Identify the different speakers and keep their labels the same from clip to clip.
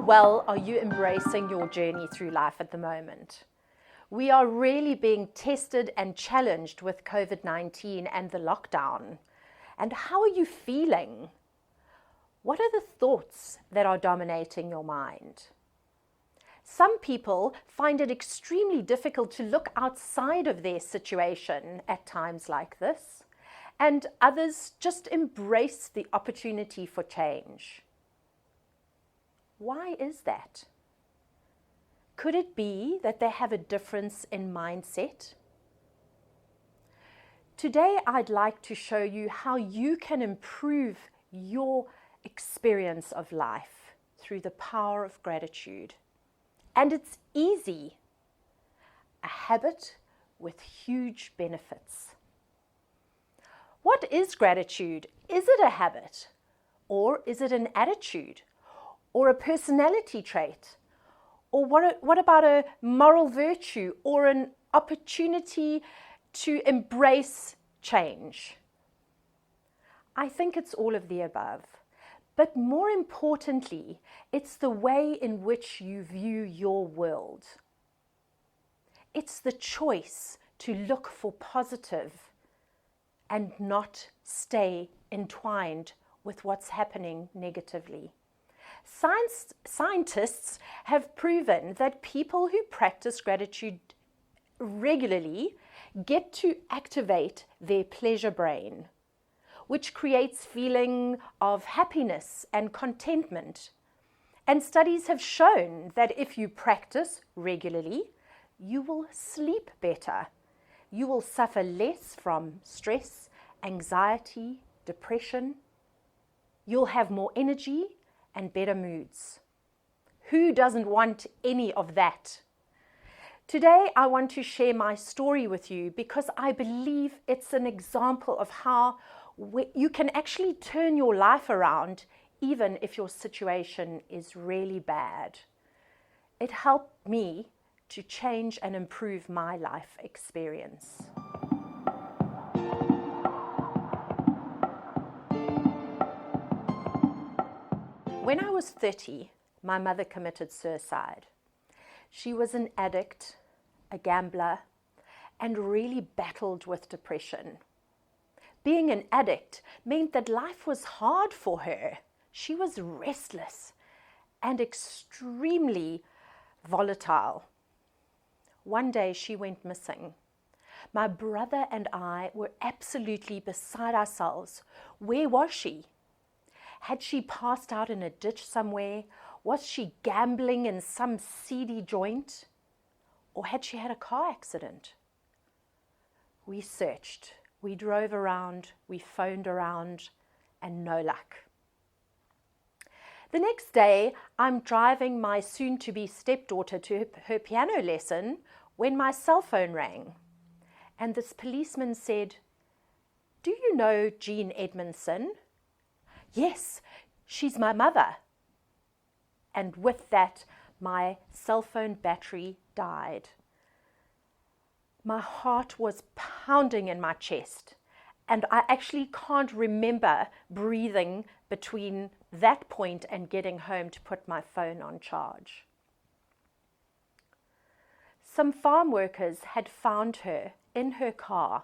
Speaker 1: well are you embracing your journey through life at the moment? We are really being tested and challenged with COVID-19 and the lockdown. And how are you feeling? What are the thoughts that are dominating your mind? Some people find it extremely difficult to look outside of their situation at times like this, and others just embrace the opportunity for change. Why is that? Could it be that they have a difference in mindset? Today, I'd like to show you how you can improve your experience of life through the power of gratitude. And it's easy, a habit with huge benefits. What is gratitude? Is it a habit? Or is it an attitude? Or a personality trait? Or what about a moral virtue or an opportunity to embrace change? I think it's all of the above. But more importantly, it's the way in which you view your world. It's the choice to look for positive and not stay entwined with what's happening negatively. Scientists have proven that people who practice gratitude regularly get to activate their pleasure brain, which creates feeling of happiness and contentment. And studies have shown that if you practice regularly, you will sleep better. You will suffer less from stress, anxiety, depression. You'll have more energy and better moods. Who doesn't want any of that? Today, I want to share my story with you because I believe it's an example of how you can actually turn your life around even if your situation is really bad. It helped me to change and improve my life experience. When I was 30, my mother committed suicide. She was an addict, a gambler, and really battled with depression. Being an addict meant that life was hard for her. She was restless and extremely volatile. One day she went missing. My brother and I were absolutely beside ourselves. Where was she? Had she passed out in a ditch somewhere? Was she gambling in some seedy joint? Or had she had a car accident? We searched. We drove around, we phoned around, and no luck. The next day, I'm driving my soon-to-be stepdaughter to her piano lesson when my cell phone rang. And this policeman said, "Do you know Jean Edmondson?" "Yes, she's my mother." And with that, my cell phone battery died. My heart was pounding in my chest, and I actually can't remember breathing between that point and getting home to put my phone on charge. Some farm workers had found her in her car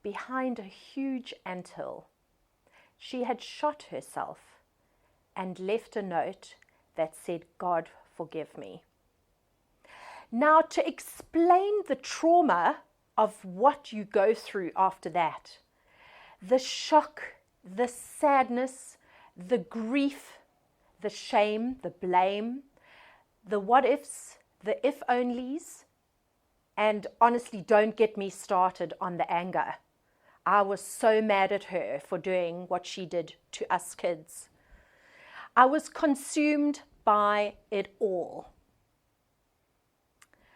Speaker 1: behind a huge anthill. She had shot herself and left a note that said, "God forgive me." Now, to explain the trauma of what you go through after that, the shock, the sadness, the grief, the shame, the blame, the what ifs, the if onlys, and honestly, don't get me started on the anger. I was so mad at her for doing what she did to us kids. I was consumed by it all.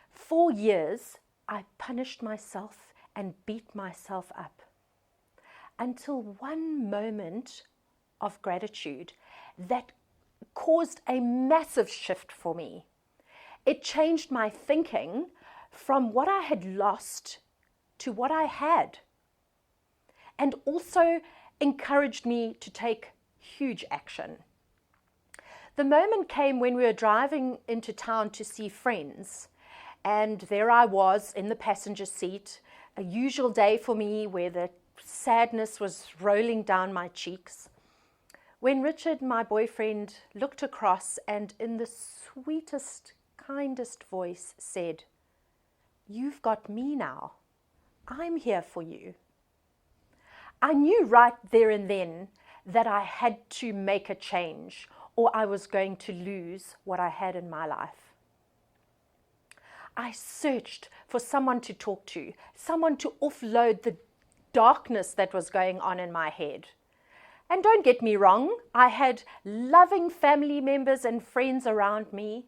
Speaker 1: 4 years, I punished myself and beat myself up until one moment of gratitude that caused a massive shift for me. It changed my thinking from what I had lost to what I had, and also encouraged me to take huge action. The moment came when we were driving into town to see friends, and there I was in the passenger seat, a usual day for me where the sadness was rolling down my cheeks, when Richard, my boyfriend, looked across and in the sweetest, kindest voice said, "You've got me now. I'm here for you." I knew right there and then that I had to make a change, or I was going to lose what I had in my life. I searched for someone to talk to, someone to offload the darkness that was going on in my head. And don't get me wrong, I had loving family members and friends around me,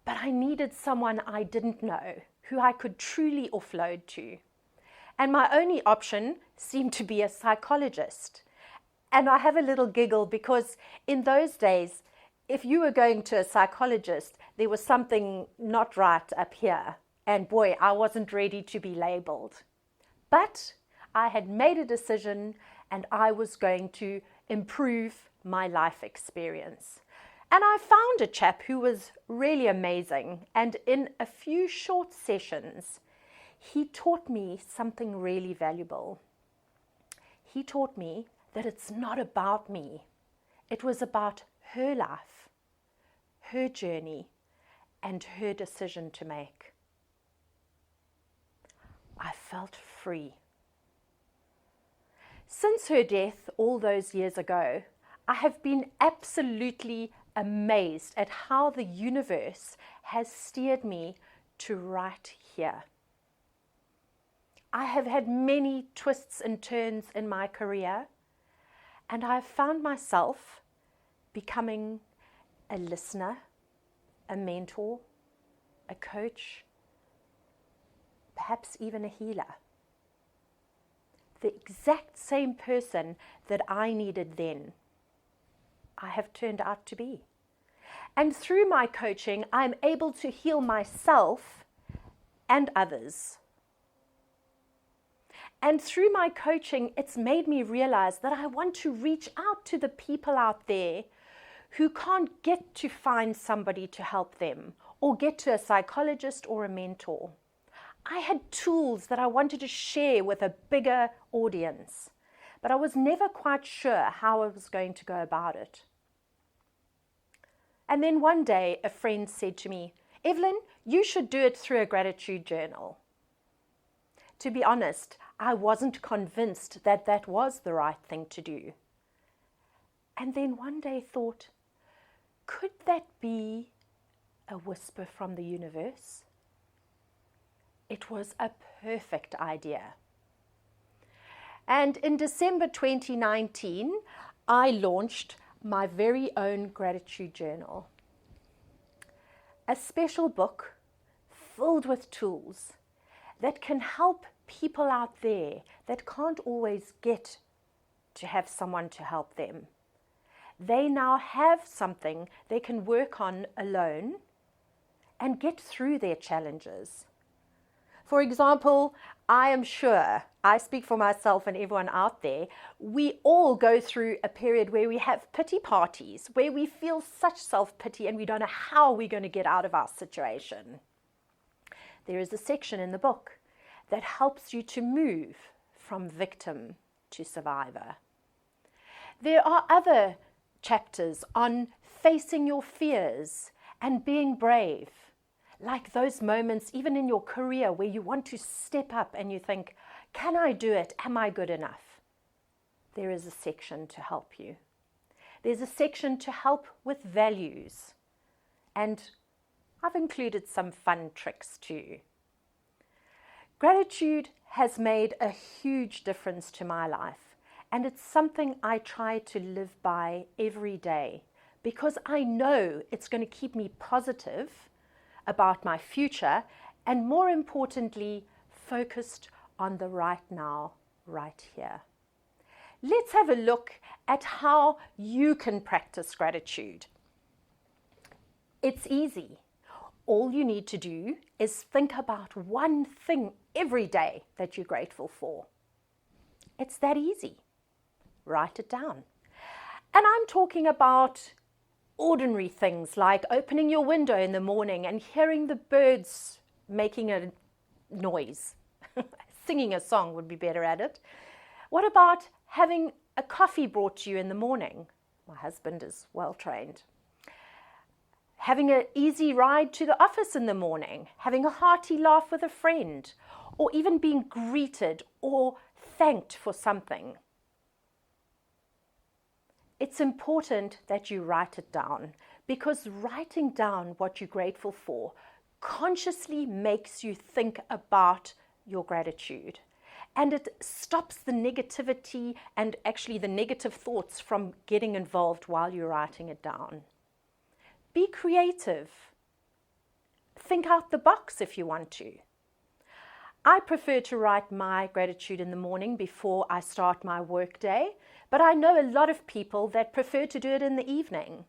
Speaker 1: but I needed someone I didn't know, who I could truly offload to. And my only option seemed to be a psychologist. And I have a little giggle because in those days, if you were going to a psychologist, there was something not right up here. And boy, I wasn't ready to be labeled. But I had made a decision and I was going to improve my life experience. And I found a chap who was really amazing. And in a few short sessions, he taught me something really valuable. He taught me that it's not about me. It was about her life, her journey, and her decision to make. I felt free. Since her death all those years ago, I have been absolutely amazed at how the universe has steered me to right here. I have had many twists and turns in my career, and I have found myself becoming a listener, a mentor, a coach, perhaps even a healer. The exact same person that I needed then, I have turned out to be. And through my coaching, I'm able to heal myself and others. And through my coaching, it's made me realize that I want to reach out to the people out there who can't get to find somebody to help them or get to a psychologist or a mentor. I had tools that I wanted to share with a bigger audience, but I was never quite sure how I was going to go about it. And then one day, a friend said to me, "Evelyn, you should do it through a gratitude journal." To be honest, I wasn't convinced that that was the right thing to do. And then one day thought, could that be a whisper from the universe? It was a perfect idea. And in December 2019, I launched my very own gratitude journal. A special book filled with tools that can help people out there that can't always get to have someone to help them. They now have something they can work on alone and get through their challenges. For example, I am sure, I speak for myself and everyone out there, we all go through a period where we have pity parties, where we feel such self-pity and we don't know how we're going to get out of our situation. There is a section in the book that helps you to move from victim to survivor. There are other chapters on facing your fears and being brave, like those moments even in your career where you want to step up and you think, can I do it? Am I good enough? There is a section to help you. There's a section to help with values, and I've included some fun tricks too. Gratitude has made a huge difference to my life, and it's something I try to live by every day because I know it's going to keep me positive about my future and, more importantly, focused on the right now, right here. Let's have a look at how you can practice gratitude. It's easy. All you need to do is think about one thing every day that you're grateful for. It's that easy. Write it down. And I'm talking about ordinary things like opening your window in the morning and hearing the birds making a noise. Singing a song would be better at it. What about having a coffee brought to you in the morning? My husband is well trained. Having an easy ride to the office in the morning, having a hearty laugh with a friend, or even being greeted or thanked for something. It's important that you write it down, because writing down what you're grateful for consciously makes you think about your gratitude, and it stops the negativity and actually the negative thoughts from getting involved while you're writing it down. Be creative. Think out the box if you want to. I prefer to write my gratitude in the morning before I start my work day, but I know a lot of people that prefer to do it in the evening.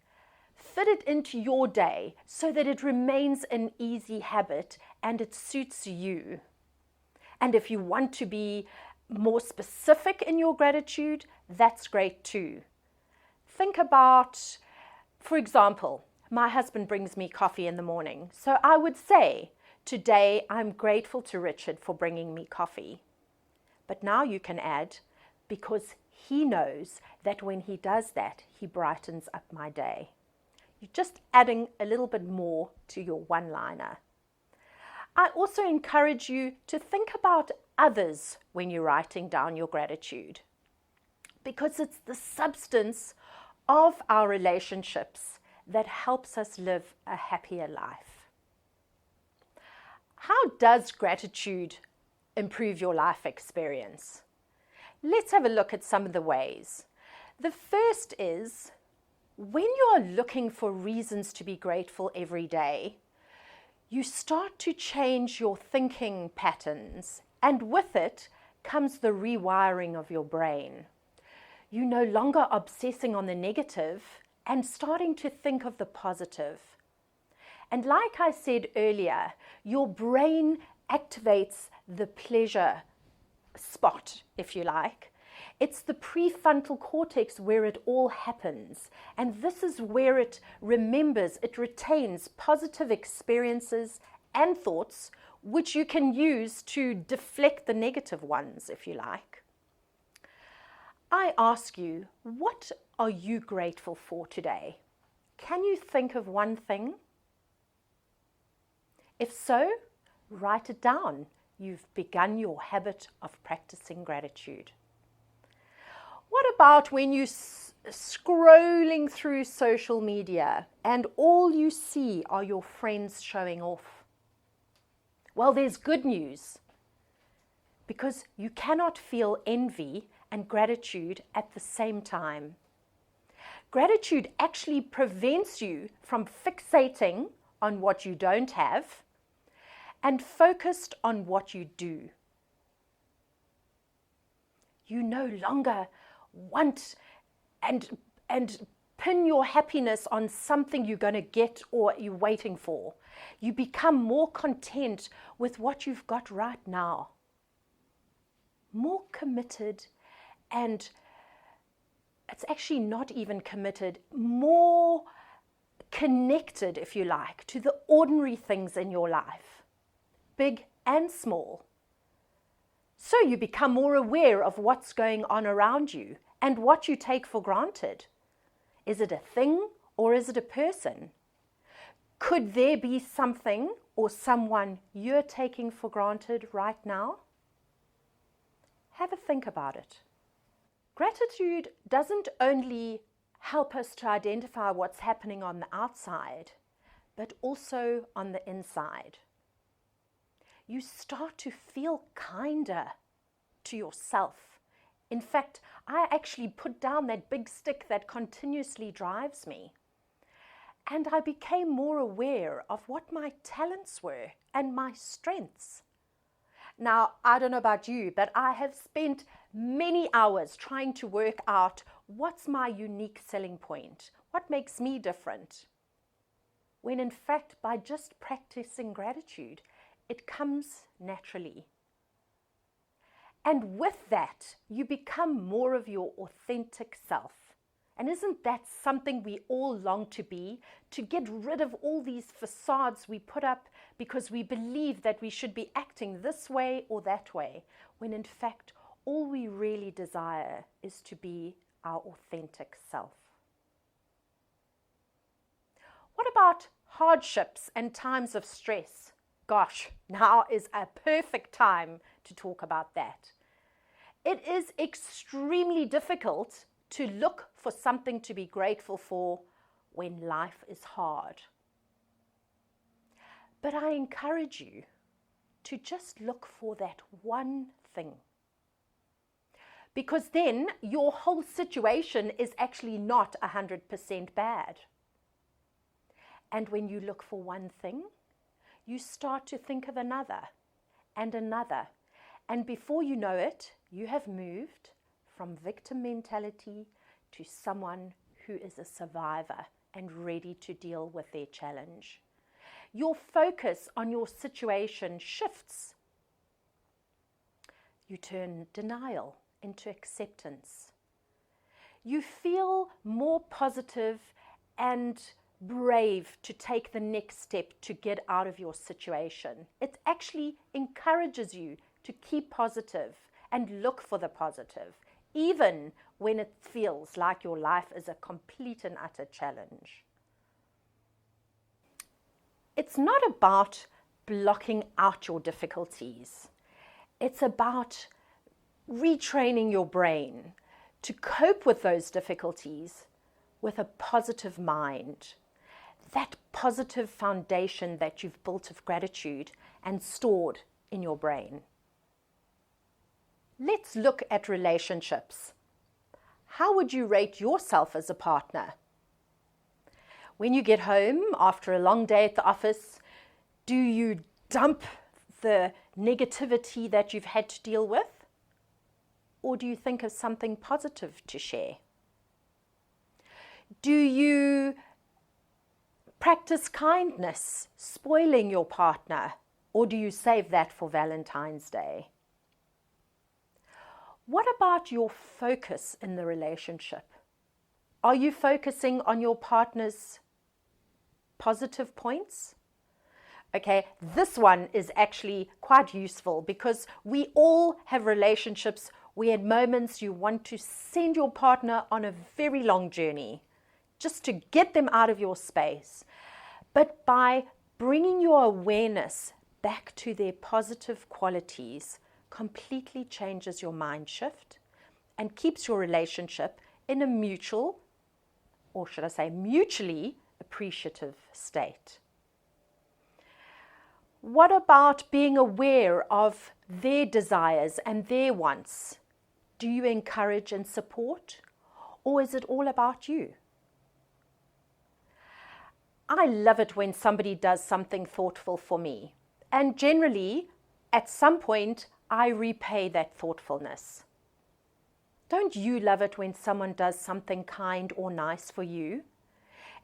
Speaker 1: Fit it into your day so that it remains an easy habit and it suits you. And if you want to be more specific in your gratitude, that's great too. Think about, for example, my husband brings me coffee in the morning. So I would say, today I'm grateful to Richard for bringing me coffee. But now you can add, because he knows that when he does that, he brightens up my day. You're just adding a little bit more to your one-liner. I also encourage you to think about others when you're writing down your gratitude, because it's the substance of our relationships that helps us live a happier life. How does gratitude improve your life experience? Let's have a look at some of the ways. The first is, when you're looking for reasons to be grateful every day, you start to change your thinking patterns, and with it comes the rewiring of your brain. You're no longer obsessing on the negative and starting to think of the positive. And like I said earlier, your brain activates the pleasure spot, if you like. It's the prefrontal cortex where it all happens. And this is where it remembers, it retains positive experiences and thoughts, which you can use to deflect the negative ones, if you like. I ask you, what are you grateful for today? Can you think of one thing? If so, write it down. You've begun your habit of practicing gratitude. What about when you're scrolling through social media and all you see are your friends showing off? Well, there's good news, because you cannot feel envy and gratitude at the same time. Gratitude actually prevents you from fixating on what you don't have and focused on what you do. You no longer want and pin your happiness on something you're going to get or you're waiting for. You become more content with what you've got right now. More committed, and it's actually not even committed, more connected, if you like, to the ordinary things in your life, big and small. So you become more aware of what's going on around you and what you take for granted. Is it a thing or is it a person? Could there be something or someone you're taking for granted right now? Have a think about it. Gratitude doesn't only help us to identify what's happening on the outside, but also on the inside. You start to feel kinder to yourself. In fact, I actually put down that big stick that continuously drives me. And I became more aware of what my talents were and my strengths. Now, I don't know about you, but I have spent many hours trying to work out what's my unique selling point, what makes me different. When in fact, by just practicing gratitude, it comes naturally. And with that, you become more of your authentic self. And isn't that something we all long to be? To get rid of all these facades we put up because we believe that we should be acting this way or that way, when in fact, all we really desire is to be our authentic self. What about hardships and times of stress? Gosh, now is a perfect time to talk about that. It is extremely difficult to look for something to be grateful for when life is hard. But I encourage you to just look for that one thing. Because then your whole situation is actually not 100% bad. And when you look for one thing, you start to think of another and another. And before you know it, you have moved from victim mentality to someone who is a survivor and ready to deal with their challenge. Your focus on your situation shifts. You turn denial into acceptance. You feel more positive and brave to take the next step to get out of your situation. It actually encourages you to keep positive and look for the positive, even when it feels like your life is a complete and utter challenge. It's not about blocking out your difficulties. It's about retraining your brain to cope with those difficulties with a positive mind. That positive foundation that you've built of gratitude and stored in your brain. Let's look at relationships. How would you rate yourself as a partner? When you get home after a long day at the office, do you dump the negativity that you've had to deal with? Or do you think of something positive to share? Do you practice kindness, spoiling your partner, or do you save that for Valentine's Day? What about your focus in the relationship? Are you focusing on your partner's positive points? Okay, this one is actually quite useful because we all have relationships where at moments you want to send your partner on a very long journey just to get them out of your space. But by bringing your awareness back to their positive qualities completely changes your mind shift and keeps your relationship in a mutual, or should I say mutually appreciative state. What about being aware of their desires and their wants? Do you encourage and support, or is it all about you? I love it when somebody does something thoughtful for me, and generally, at some point, I repay that thoughtfulness. Don't you love it when someone does something kind or nice for you?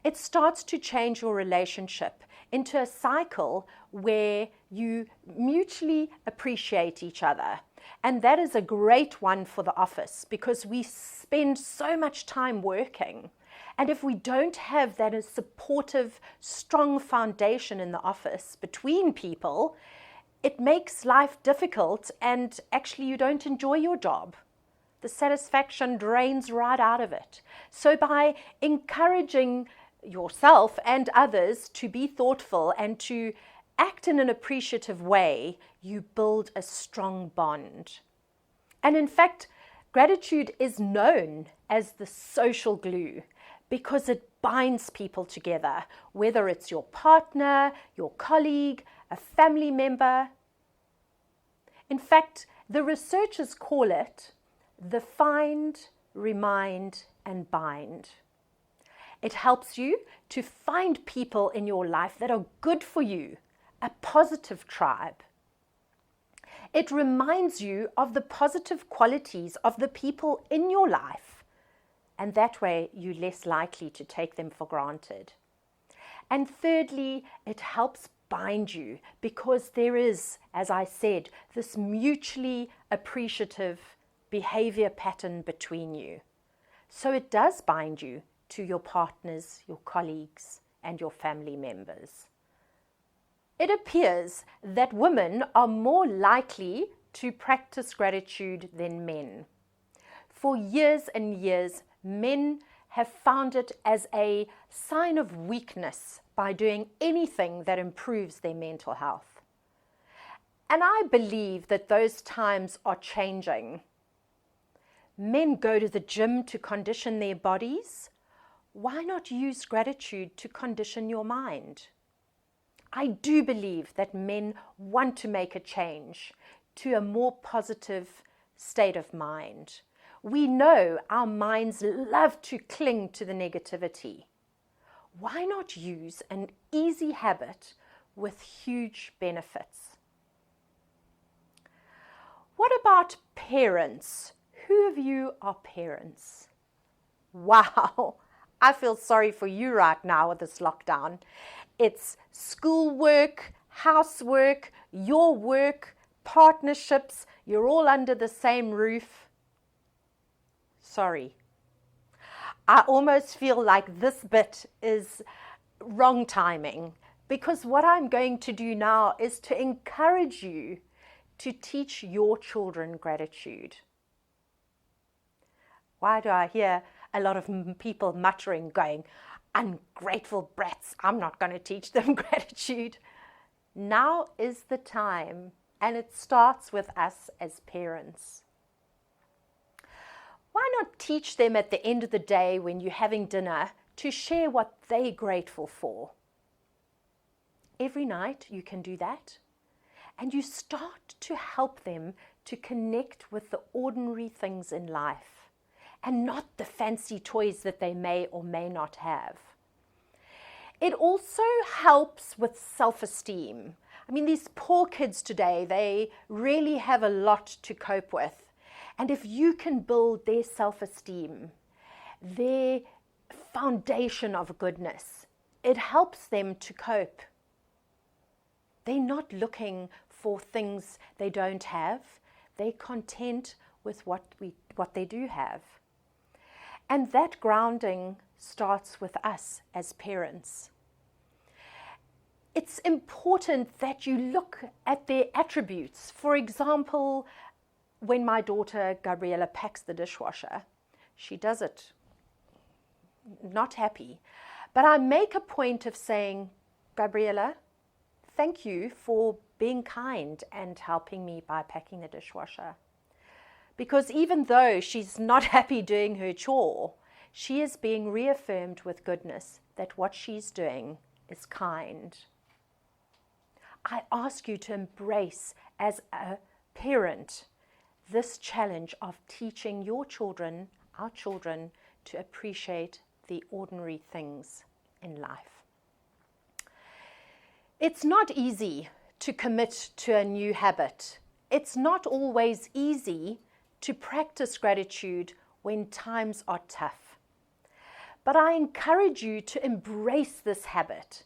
Speaker 1: It starts to change your relationship into a cycle where you mutually appreciate each other. And that is a great one for the office because we spend so much time working. And if we don't have that as supportive, strong foundation in the office between people, it makes life difficult and actually you don't enjoy your job. The satisfaction drains right out of it. So by encouraging yourself and others to be thoughtful and to act in an appreciative way, you build a strong bond. And in fact, gratitude is known as the social glue because it binds people together, whether it's your partner, your colleague, a family member. In fact, the researchers call it the find, remind, and bind. It helps you to find people in your life that are good for you, a positive tribe. It reminds you of the positive qualities of the people in your life, and that way you're less likely to take them for granted. And thirdly, it helps bind you because there is, as I said, this mutually appreciative behavior pattern between you. So it does bind you to your partners, your colleagues, and your family members. It appears that women are more likely to practice gratitude than men. For years and years, men have found it as a sign of weakness by doing anything that improves their mental health. And I believe that those times are changing. Men go to the gym to condition their bodies. Why not use gratitude to condition your mind? I do believe that men want to make a change to a more positive state of mind. We know our minds love to cling to the negativity. Why not use an easy habit with huge benefits? What about parents? Who of you are parents? Wow, I feel sorry for you right now with this lockdown. It's schoolwork, housework, your work, partnerships. You're all under the same roof. Sorry. I almost feel like this bit is wrong timing, because what I'm going to do now is to encourage you to teach your children gratitude. Why do I hear a lot of people muttering, going, ungrateful brats, I'm not going to teach them gratitude? Now is the time, and it starts with us as parents. Why not teach them at the end of the day when you're having dinner to share what they're grateful for? Every night you can do that, and you start to help them to connect with the ordinary things in life and not the fancy toys that they may or may not have. It also helps with self-esteem. I mean, these poor kids today, they really have a lot to cope with. And if you can build their self-esteem, their foundation of goodness, it helps them to cope. They're not looking for things they don't have. They're content with what they do have. And that grounding starts with us as parents. It's important that you look at their attributes. For example, when my daughter Gabriella packs the dishwasher, she does it not happy. But I make a point of saying, Gabriella, thank you for being kind and helping me by packing the dishwasher. Because even though she's not happy doing her chore, she is being reaffirmed with goodness that what she's doing is kind. I ask you to embrace as a parent this challenge of teaching your children, our children, to appreciate the ordinary things in life. It's not easy to commit to a new habit. It's not always easy to practice gratitude when times are tough. But I encourage you to embrace this habit,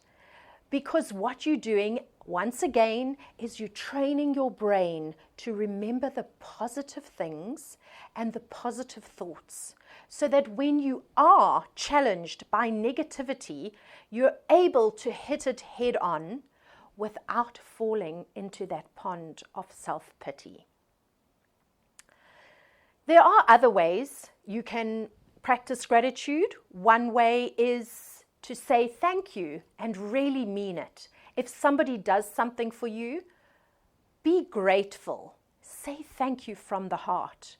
Speaker 1: because what you're doing, once again, is you're training your brain to remember the positive things and the positive thoughts, so that when you are challenged by negativity, you're able to hit it head on without falling into that pond of self-pity. There are other ways you can practice gratitude. One way is to say thank you and really mean it. If somebody does something for you, be grateful. Say thank you from the heart.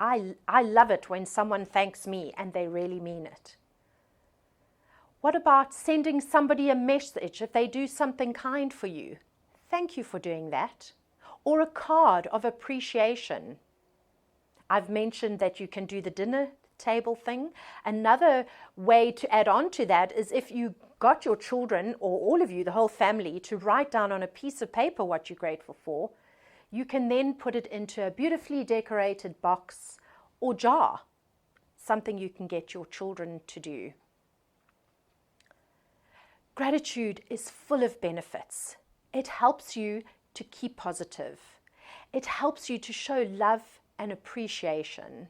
Speaker 1: I love it when someone thanks me and they really mean it. What about sending somebody a message if they do something kind for you? Thank you for doing that. Or a card of appreciation. I've mentioned that you can do the dinner table thing. Another way to add on to that is if you got your children, or all of you, the whole family, to write down on a piece of paper what you're grateful for, you can then put it into a beautifully decorated box or jar, something you can get your children to do. Gratitude is full of benefits. It helps you to keep positive. It helps you to show love and appreciation.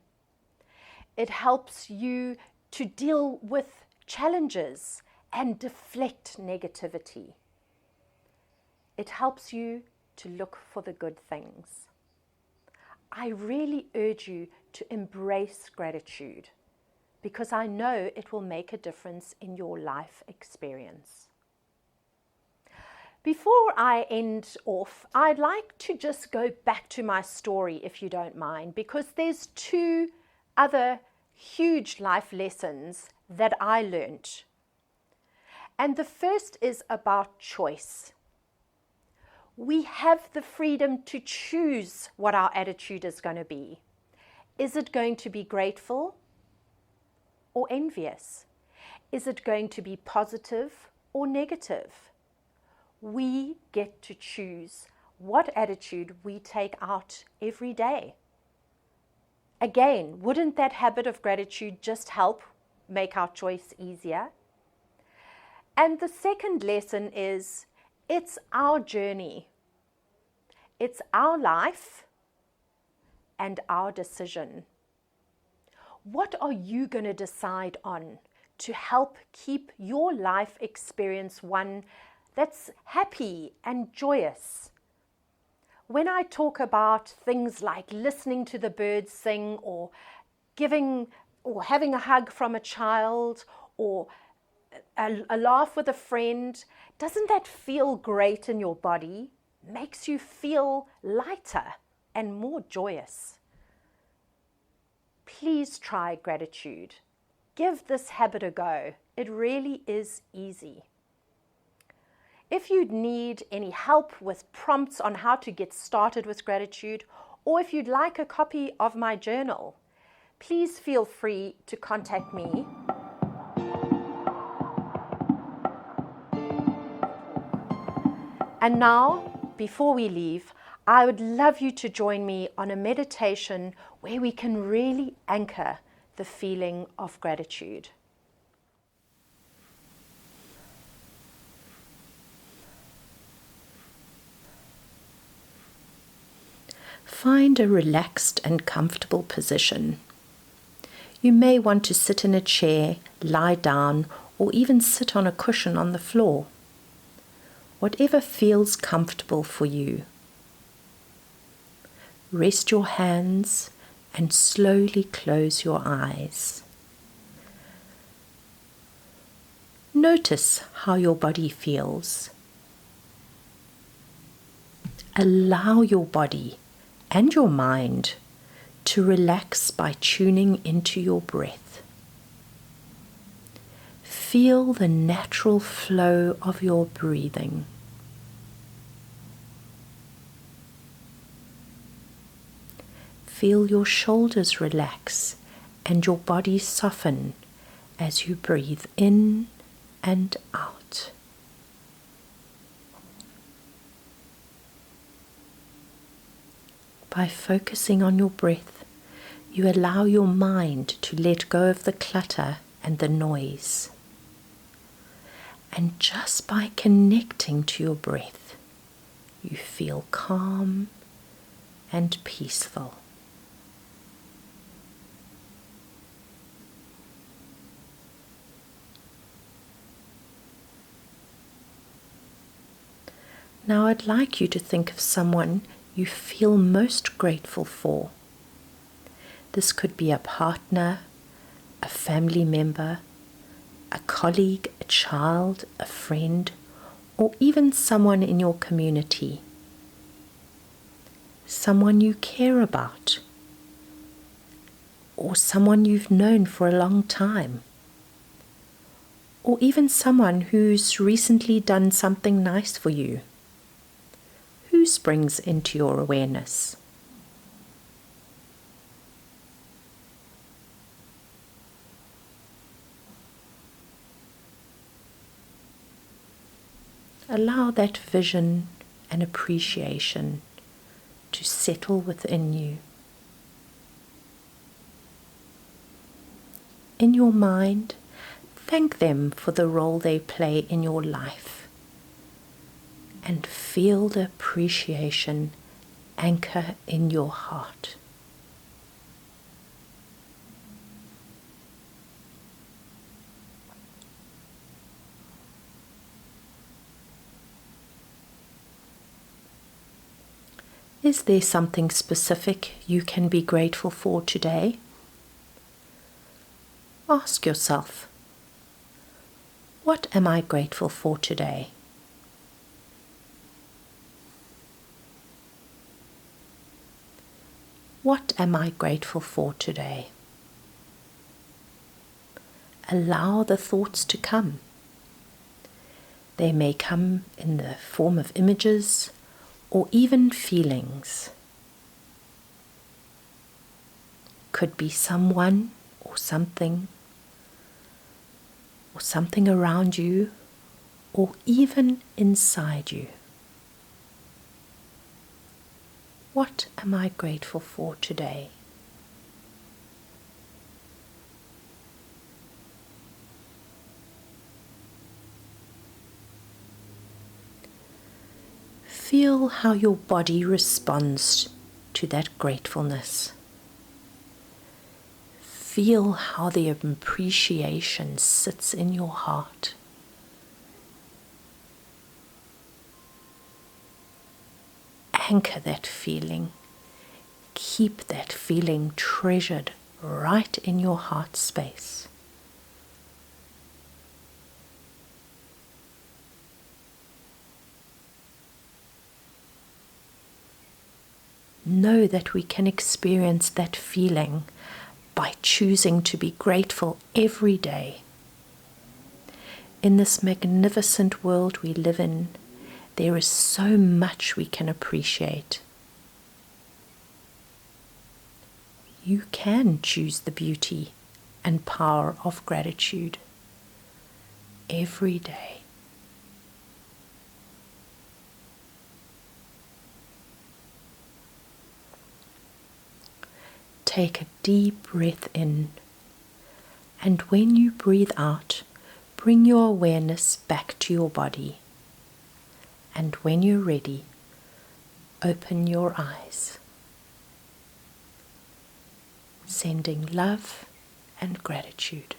Speaker 1: It helps you to deal with challenges and deflect negativity. It helps you to look for the good things. I really urge you to embrace gratitude because I know it will make a difference in your life experience. Before I end off, I'd like to just go back to my story, if you don't mind, because there's two other huge life lessons that I learned. And the first is about choice. We have the freedom to choose what our attitude is going to be. Is it going to be grateful or envious? Is it going to be positive or negative? We get to choose what attitude we take out every day. Again, wouldn't that habit of gratitude just help make our choice easier? And the second lesson is, it's our journey. It's our life and our decision. What are you going to decide on to help keep your life experience one that's happy and joyous? When I talk about things like listening to the birds sing, or giving or having a hug from a child, or a laugh with a friend, doesn't that feel great in your body? Makes you feel lighter and more joyous. Please try gratitude. Give this habit a go. It really is easy. If you need any help with prompts on how to get started with gratitude, or if you'd like a copy of my journal, please feel free to contact me. And now, before we leave, I would love you to join me on a meditation where we can really anchor the feeling of gratitude. Find a relaxed and comfortable position. You may want to sit in a chair, lie down, or even sit on a cushion on the floor. Whatever feels comfortable for you. Rest your hands and slowly close your eyes. Notice how your body feels. Allow your body and your mind to relax by tuning into your breath. Feel the natural flow of your breathing. Feel your shoulders relax and your body soften as you breathe in and out. By focusing on your breath, you allow your mind to let go of the clutter and the noise. And just by connecting to your breath, you feel calm and peaceful. Now I'd like you to think of someone you feel most grateful for. This could be a partner, a family member, a colleague, a child, a friend, or even someone in your community. Someone you care about, or someone you've known for a long time, or even someone who's recently done something nice for you. Who springs into your awareness? Allow that vision and appreciation to settle within you. In your mind, thank them for the role they play in your life. And feel the appreciation anchor in your heart.
Speaker 2: Is there something specific you can be grateful for today? Ask yourself, what am I grateful for today? What am I grateful for today? Allow the thoughts to come. They may come in the form of images or even feelings. Could be someone or something around you or even inside you. What am I grateful for today? Feel how your body responds to that gratefulness. Feel how the appreciation sits in your heart. Anchor that feeling. Keep that feeling treasured right in your heart space. Know that we can experience that feeling by choosing to be grateful every day. In this magnificent world we live in, there is so much we can appreciate. You can choose the beauty and power of gratitude every day. Take a deep breath in, and when you breathe out, bring your awareness back to your body. And when you're ready, open your eyes. Sending love and gratitude.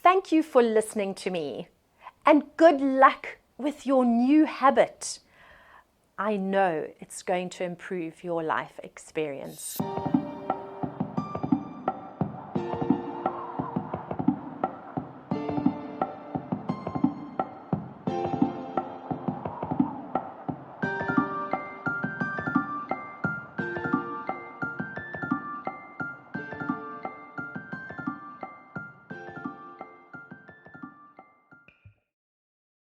Speaker 1: Thank you for listening to me, and good luck with your new habit. I know it's going to improve your life experience.